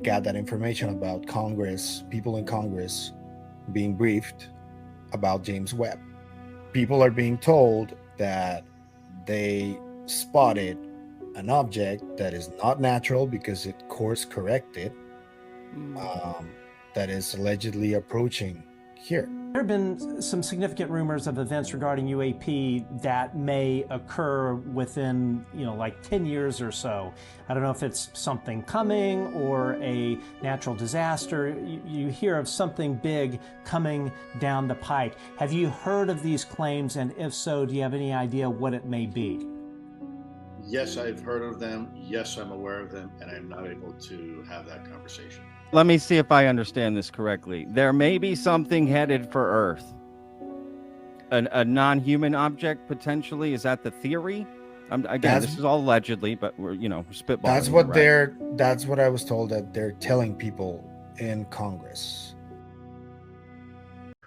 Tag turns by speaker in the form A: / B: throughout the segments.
A: got that information about Congress, people in Congress being briefed about James Webb. People are being told that they spotted an object that is not natural because it course corrected,
B: Mm.
A: um, that is allegedly approaching here.
C: There have been some significant rumors of events regarding UAP that may occur within, like 10 years or so. I don't know if it's something coming or a natural disaster. You hear of something big coming down the pike. Have you heard of these claims? And if so, do you have any idea what it may be?
D: Yes, I've heard of them. Yes, I'm aware of them, and I'm not able to have that conversation.
B: Let me see if I understand this correctly. There may be something headed for Earth. A non-human object, potentially. Is that the theory? Again, this is all allegedly, but we're spitballing.
A: That's what they're. That's what I was told that they're telling people in Congress.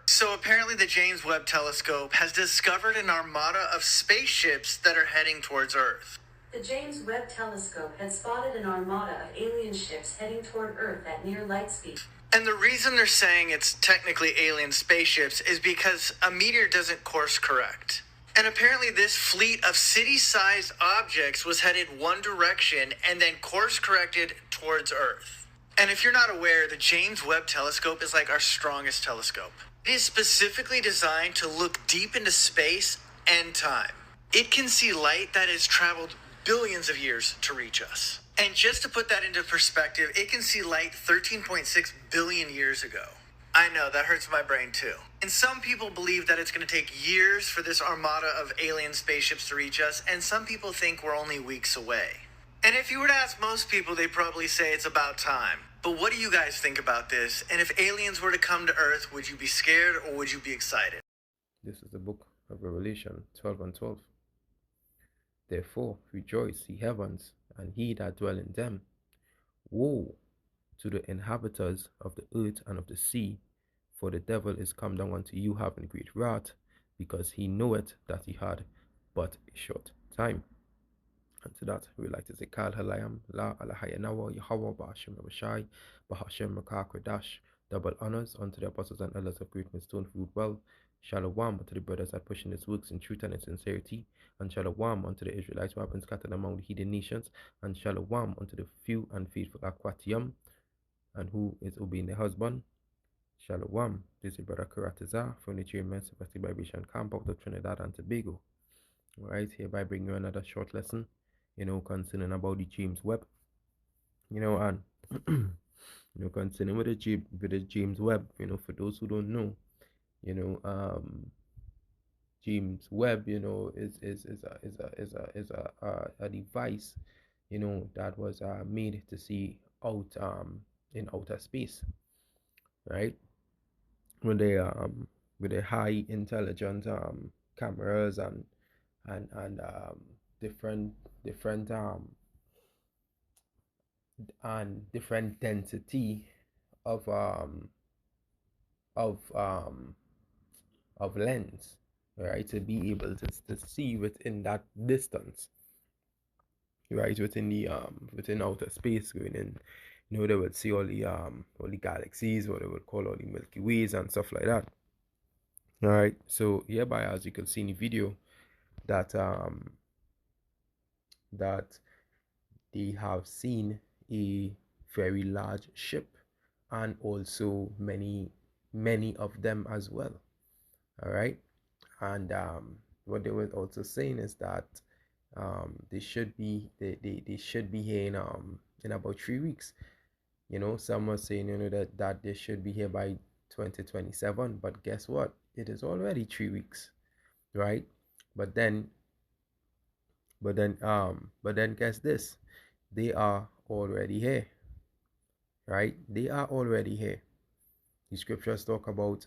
E: So apparently the James Webb Telescope has discovered an armada of spaceships that are heading towards Earth.
F: The James Webb Telescope had spotted an armada of alien ships heading toward Earth at near light speed.
E: And the reason they're saying it's technically alien spaceships is because a meteor doesn't course correct. And apparently this fleet of city-sized objects was headed one direction and then course corrected towards Earth. And if you're not aware, the James Webb Telescope is like our strongest telescope. It is specifically designed to look deep into space and time. It can see light that has traveled billions of years to reach us. And just to put that into perspective, it can see light 13.6 billion years ago. I know, that hurts my brain too. And some people believe that it's going to take years for this armada of alien spaceships to reach us, and some people think we're only weeks away. And if you were to ask most people, they'd probably say it's about time. But what do you guys think about this? And if aliens were to come to Earth, would you be scared or would you be excited?
G: This is the book of Revelation 12:12. Therefore rejoice, ye heavens, and he that dwell in them. Woe to the inhabitants of the earth and of the sea, for the devil is come down unto you having great wrath, because he knoweth that he had but a short time. And to that, we would like to say, Kal Halayam, La Alahayanawa, Yahweh, Bahashem Rabashai, Bahashem Makakwadash, double honors unto the apostles and elders of Great Millstone Food Well, Shalom unto the brothers that pushing his works in truth and in sincerity, and Shalom unto the Israelites who have been scattered among the heathen nations, and Shalom unto the few and faithful Akwatium, and who is obeying the husband. Shalom, this is Brother Karataza from the GMS Vibration Camp out of Trinidad and Tobago. Alright, hereby bring you another short lesson, concerning about the James Webb, and concerning with the James Webb, for those who don't know, James Webb, is a device, that was made to see out in outer space, right? With the high intelligent cameras and different and different density of lens, right, to be able to see within that distance, right, within the within outer space, going in, they would see all the galaxies, what they would call all the Milky Ways and stuff like that. All right, so hereby, as you can see in the video, that that they have seen a very large ship, and also many of them as well. All right, and what they were also saying is that they should be here in about 3 weeks. Some are saying that they should be here by 2027, but guess what? It is already 3 weeks, right? But then guess this, they are already here, right? They are already here. The scriptures talk about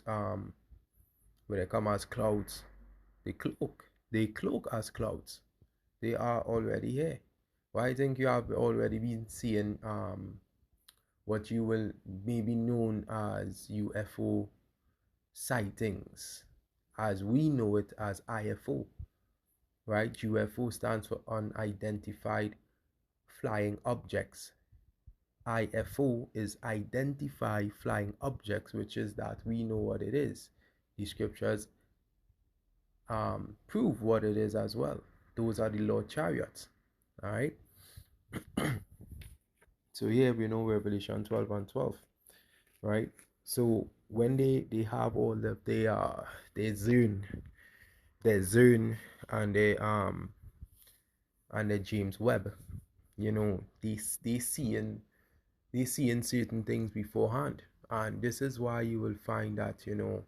G: when they come as clouds, they cloak as clouds. They are already here. Well, I think you have already been seeing what you will maybe known as UFO sightings, as we know it as IFO, right? UFO stands for unidentified flying objects, IFO is identify flying objects, which is that we know what it is. The scriptures prove what it is as well. Those are the Lord chariots. All right. So here we know Revelation 12 and 12, right? So when they have all of their zone and the James Webb, you know, they seeing certain things beforehand, and this is why you will find that, you know,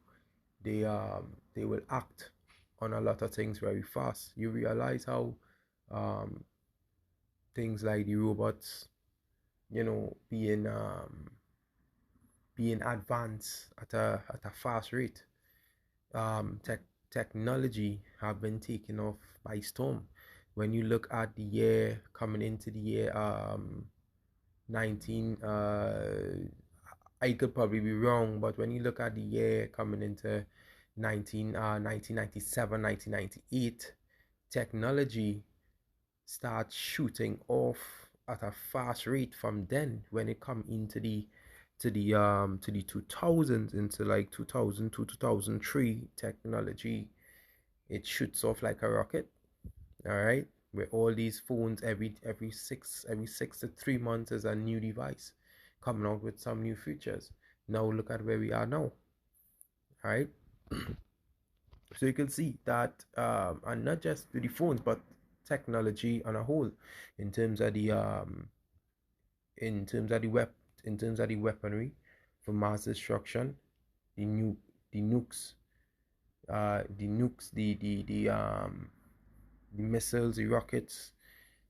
G: they will act on a lot of things very fast. You realize how things like the robots, you know, being advanced at a fast rate. Technology have been taken off by storm. When you look at the year coming into the year 19 I could probably be wrong, but when you look at the year coming into 1997, 1998, technology starts shooting off at a fast rate from then. When it come into the 2000s, into like 2002, 2003, technology, it shoots off like a rocket. All right, with all these phones, every 6 to 3 months is a new device coming out with some new features. Now look at where we are now. All right. So you can see that, and not just with the phones, but technology on a whole, in terms of the in terms of the weaponry for mass destruction, the nuke, the nukes, the missiles, the rockets,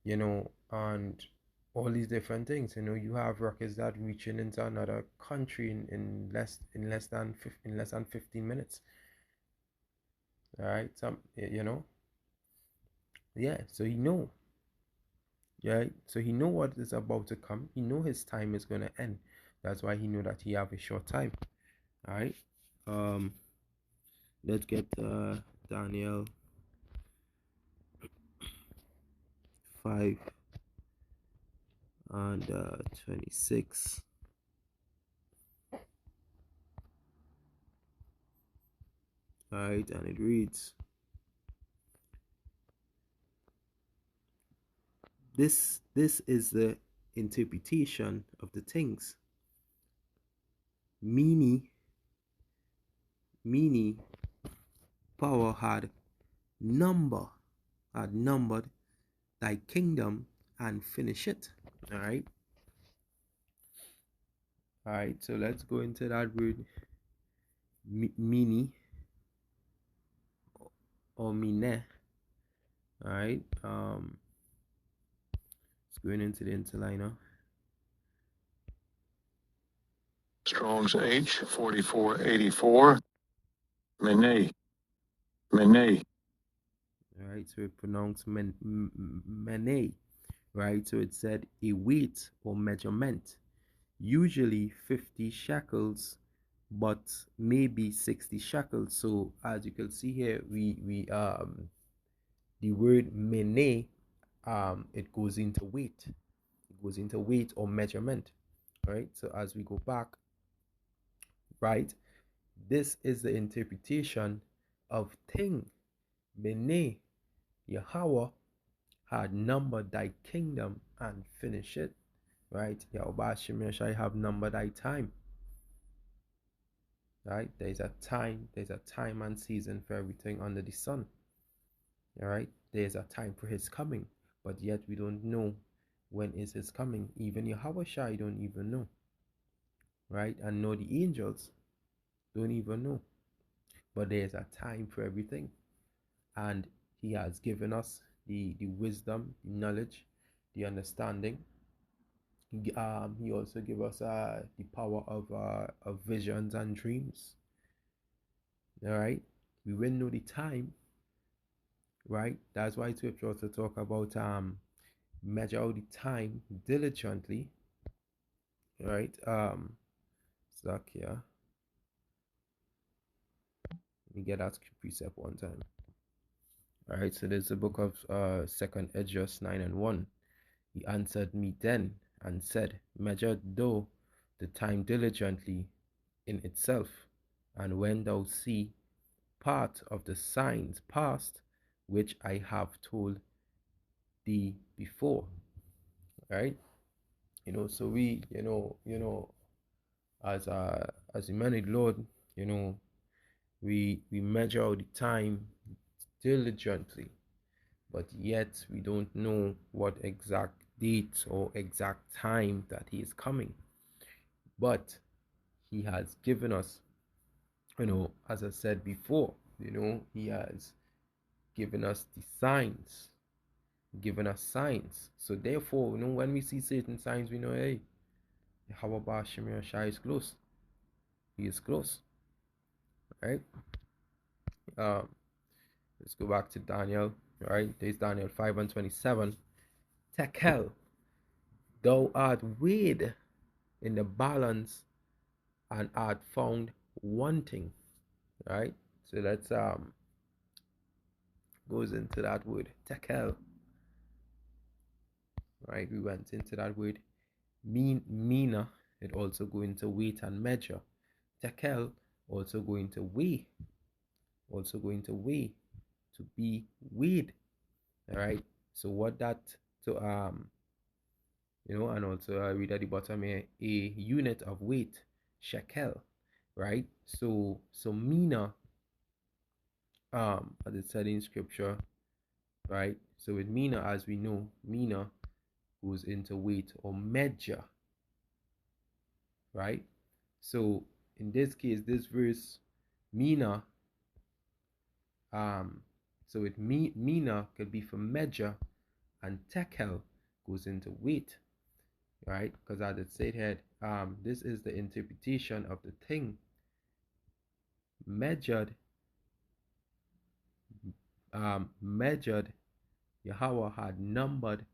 G: you know, and all these different things. You know, you have rockets that reaching into another country in less than 15 minutes. All right, you know, yeah. So you know, yeah. So he know what is about to come. He know his time is gonna end. That's why he know that he have a short time. All right. Let's get Daniel 5 and 26. All right, and it reads, this is the interpretation of the things. Many power had numbered thy kingdom and finish it. All right. All right. So let's go into that word mini or mine. All right. It's going into the interliner.
H: Strong's H4484. Mene.
G: All right, so it pronounced mene. Right, so it said a weight or measurement, usually 50 shekels, but maybe 60 shekels. So as you can see here, we the word mene, it goes into weight. It goes into weight or measurement. Right. So as we go back, right, this is the interpretation of thing. Mene, Yahweh had numbered thy kingdom and finished it. Right? Yahweh Shemeshai have numbered thy time. Right? There's a time and season for everything under the sun. All right? There's a time for his coming, but yet we don't know when is his coming. Even Yahweh Shai don't even know. Right? And no, the angels don't even know. But there's a time for everything. And he has given us the wisdom, the knowledge, the understanding. He also give us the power of visions and dreams. All right, we will know the time. Right, that's why Scripture also talk about measure out the time diligently. Right, stuck here. Let me get that precept one time. All right, so there's the book of 2nd Esdras 9 and 1. He answered me then and said, Measure thou the time diligently in itself, and when thou see part of the signs past, which I have told thee before. Right? So we, as humanity, Lord, we measure out the time diligently, but yet we don't know what exact date or exact time that he is coming. But he has given us, as I said before, he has given us the signs, given us signs. So therefore, when we see certain signs, we know, hey, Yahweh Shemir Shai is close. He is close. Right? Let's go back to Daniel. Right? There's Daniel 5:27. Tekel, thou art weighed in the balance and art found wanting. Right? So let's goes into that word tekel. Right? We went into that word mina. It also go into weight and measure. Tekel also going to weigh. Also going to weigh, to be weighed. All right. So what that to and also I read at the bottom here, a unit of weight, shekel, right? So mina, as it said in scripture, right? So with mina, as we know, mina goes into weight or measure, right? So in this case, this verse, mina, so with mina could be for measure, and tekel goes into weight, right? Because as it said here, this is the interpretation of the thing measured. Measured, Yahweh had numbered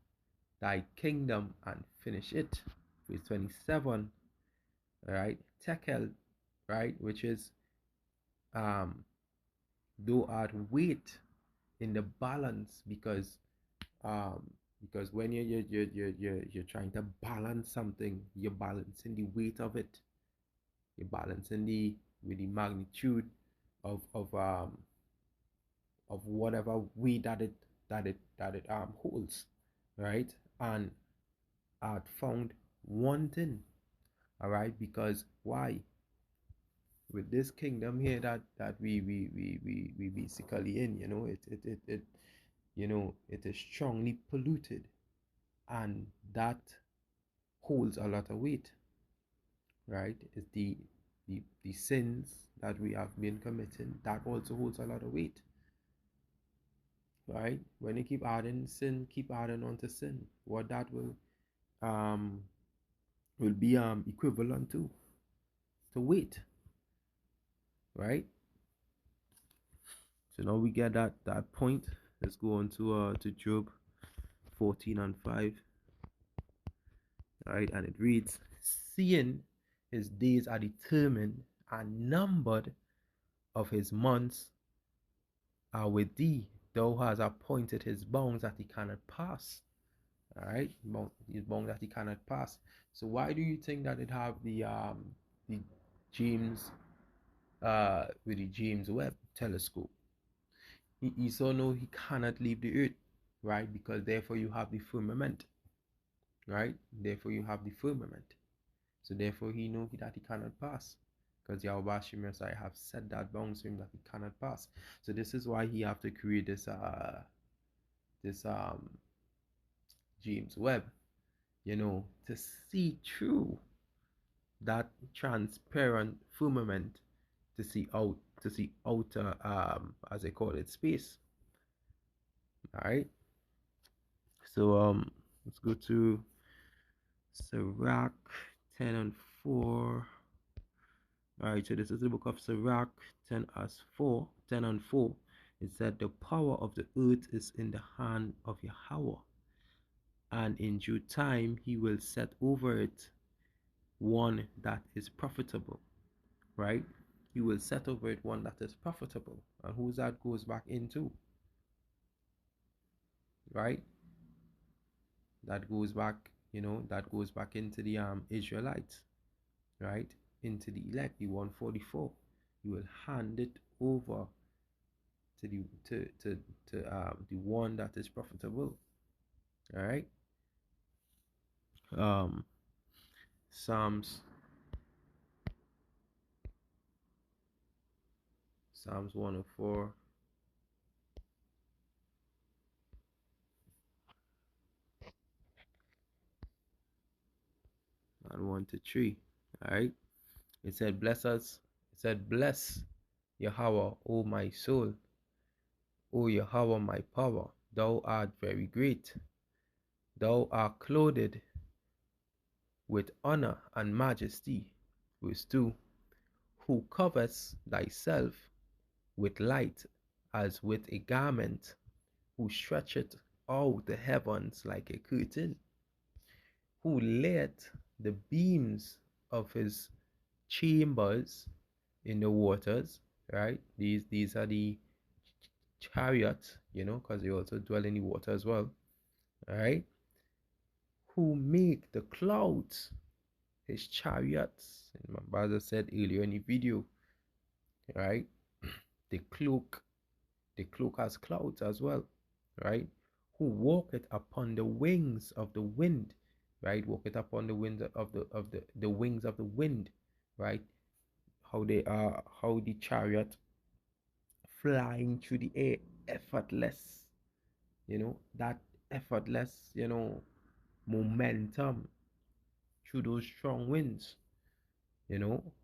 G: thy kingdom and finished it. Verse 27, right? Tekel, right, which is thou art weight in the balance, because when you're trying to balance something, you're balancing the weight of it, you're balancing the magnitude of whatever weight that it holds, right? And art found wanting. All right, because why? With this kingdom here that we basically in, it is strongly polluted, and that holds a lot of weight, right? It's the sins that we have been committing, that also holds a lot of weight, right? When you keep adding sin, keep adding onto sin, what that will be equivalent to weight, right? So now we get that point. Let's go on to Job 14:5. All right, and it reads, seeing his days are determined and numbered, of his months are with thee, thou hast appointed his bounds that he cannot pass. All right, his bounds that he cannot pass. So why do you think that it have the James with the James Webb telescope? He so know he cannot leave the earth, right? Because therefore you have the firmament, right? Therefore you have the firmament. So therefore he know that he cannot pass, because Yahweh Shemir have set that bounds to him that he cannot pass. So this is why he have to create this James Webb, to see through that transparent firmament, to see outer as they call it, space. All right. So let's go to Sirach 10:4. All right, so this is the book of Sirach 10:4. It said, the power of the earth is in the hand of Yahweh, and in due time he will set over it one that is profitable. Right? He will set over it one that is profitable. And who that goes back into? Right? That goes back that goes back into the Israelites, right? Into the elect, the 144. You will hand it over to the one that is profitable. All right. Psalms 104. And 1 to 3. All right. It said, "Bless us." It said, "Bless Yahweh, O my soul, O Yahweh, my power. Thou art very great. Thou art clothed with honor and majesty." Verse 2. "Who covers thyself with light as with a garment, who stretcheth out the heavens like a curtain, who layeth the beams of his chambers in the waters." Right? These are the chariots, because they also dwell in the water as well. All right? "Who make the clouds his chariots." And my brother said earlier in the video, right? The cloak has clouds as well, right? "Who walketh upon the wings of the wind," right? Walketh upon the wings of the wings of the wind, right? How the chariot flying through the air, effortless, that effortless, momentum through those strong winds,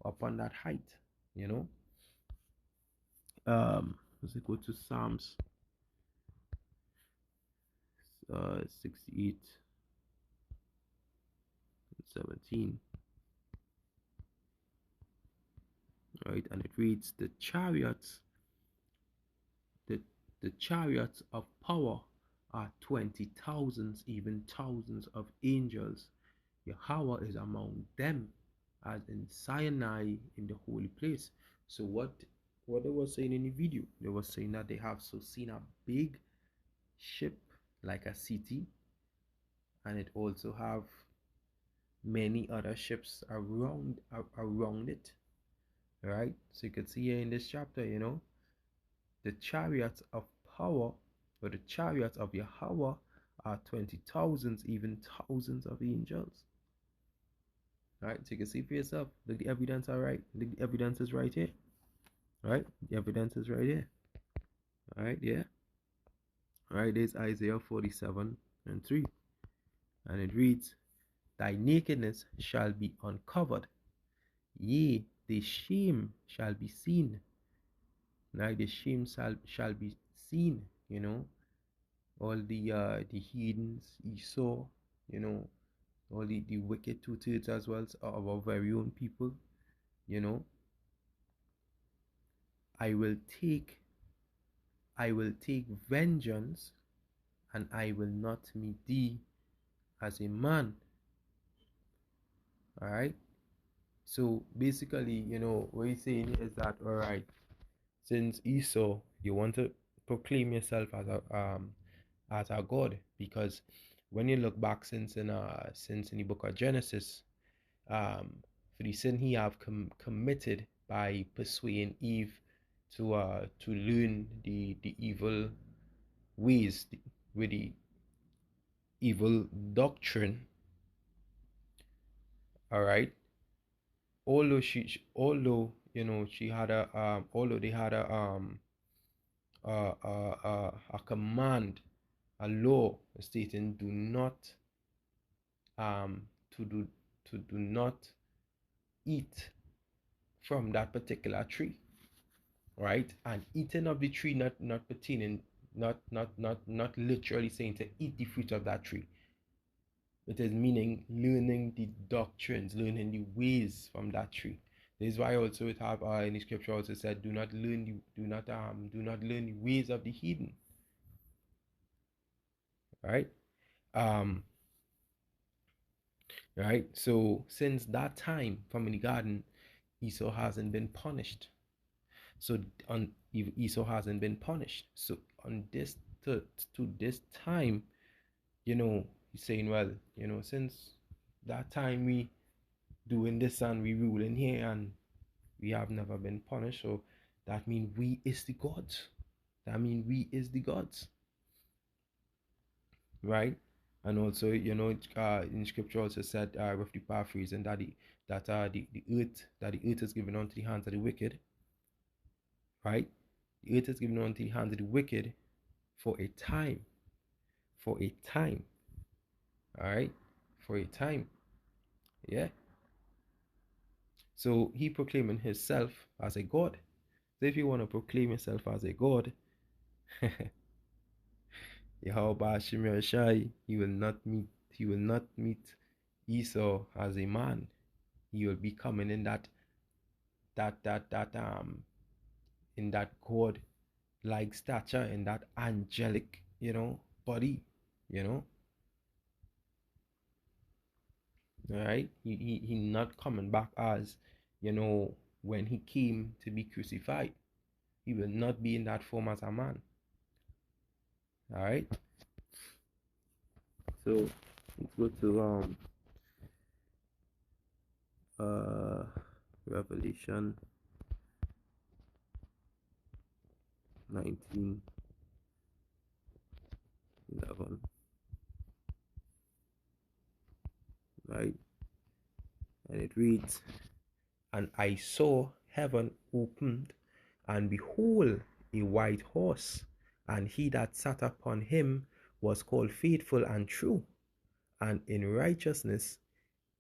G: upon that height, let's go to Psalms 68 and 17. Right, and it reads, the chariots of power are 20,000s, even thousands of angels. Yahweh is among them, as in Sinai in the holy place. So what they were saying in the video, they were saying that they have seen a big ship like a city, and it also have many other ships around it. Right? So you can see here in this chapter, the chariots of power, or the chariots of Yahweh, are 20,000s, even thousands of angels. Right? So you can see for yourself. Look, the evidence are right. The evidence is right here. Right? The evidence is right here. All right, yeah. All right, there's Isaiah 47 and 3. And it reads, "Thy nakedness shall be uncovered, yea, the shame shall be seen." Now the shame shall be seen, all the heathens, Esau, all the wicked two-thirds as well of our very own people, I will take vengeance, and I will not meet thee as a man. All right. So basically, what he's saying is that, all right, since Esau, you want to proclaim yourself as a god, because when you look back since in the book of Genesis, for the sin he have committed by persuading Eve to learn the evil ways, with the evil doctrine. All right. Although she had although they had a command, a law stating do not to do not eat from that particular tree, right? And eating of the tree, not pertaining, not literally saying to eat the fruit of that tree. It is meaning learning the doctrines, learning the ways from that tree. This is why also it have in the scripture also said, do not learn the ways of the heathen. Right? Right? So since that time from in the garden, Esau hasn't been punished. So Esau hasn't been punished. So on this to this time, he's saying, well, since that time we doing this and we ruling here and we have never been punished, so that means we is the gods. That means we is the gods, right? And also, in scripture also said, roughly paraphrasing, that the earth is given unto the hands of the wicked, right? The earth is given unto the hands of the wicked for a time, for a time, all right, for a time, yeah. So he proclaiming himself as a god. So if you want to proclaim yourself as a god, Yahweh Shimei Shai, he will not meet Esau as a man. He will be coming in that in that god like stature, in that angelic, body, you know. All right, he not coming back as, when he came to be crucified. He will not be in that form as a man. All right. So let's go to Revelation 19:11, right? And it reads, "And I saw heaven opened, and behold, a white horse, and he that sat upon him was called Faithful and True, and in righteousness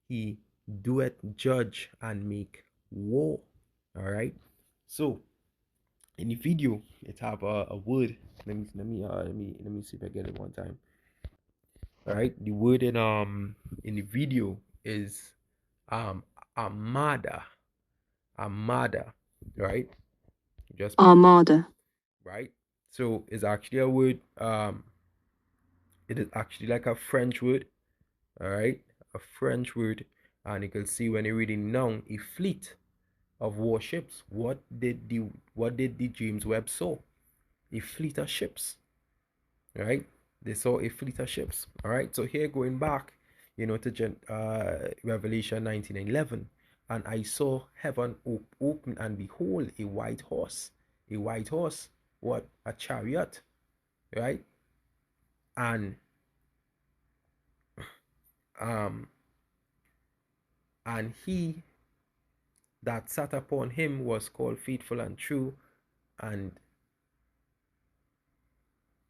G: he doeth judge and make war." All right. So in the video, it have a word. Let me see if I get it one time. All right. The word in the video is armada. Armada. Right. Just armada. Right. So it's actually a word. It is actually like a French word. All right. A French word, and you can see when you're reading now, a fleet of warships. What did the James Webb saw? A fleet of ships, right? They saw a fleet of ships. All right. So here going back, to Revelation 19:11, and I saw heaven open, and behold, a white horse. A white horse. What? A chariot, right? And um and he that sat upon him was called Faithful and True, and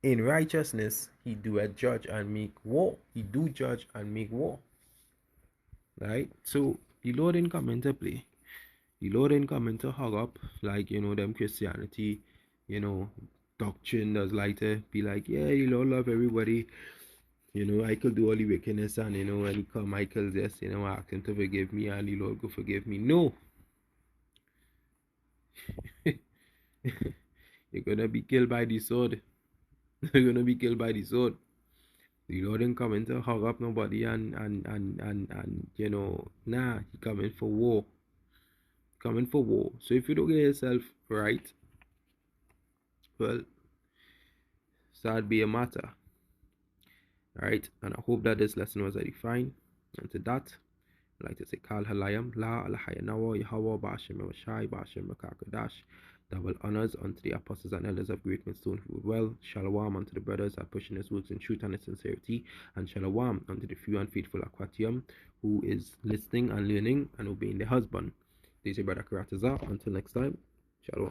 G: in righteousness he do judge and make war. He do judge and make war. Right? So the Lord didn't come into play. The Lord didn't come into hug up like, them Christianity, doctrine does like to be like, yeah, the Lord love everybody. I could do all the wickedness, and when he come, I could just, ask him to forgive me, and the Lord go forgive me. No. You're gonna be killed by the sword. You're gonna be killed by the sword. The Lord didn't come in to hug up nobody and nah, he coming for war. Coming for war. So if you don't get yourself right, well, start be a matter. Alright, and I hope that this lesson was edifying. And to that, I'd like to say Kal Halayam, La Alahayanawa, Yahweh, Bashim, Mashai, Bashim, Makakadash. Double honors unto the apostles and elders of Great Millstone who well. Shalom unto the brothers that pushing his works in truth and in sincerity. And shalom unto the few and faithful Aquatium who is listening and learning and obeying their husband. This is your brother Karataza. Until next time, shalom.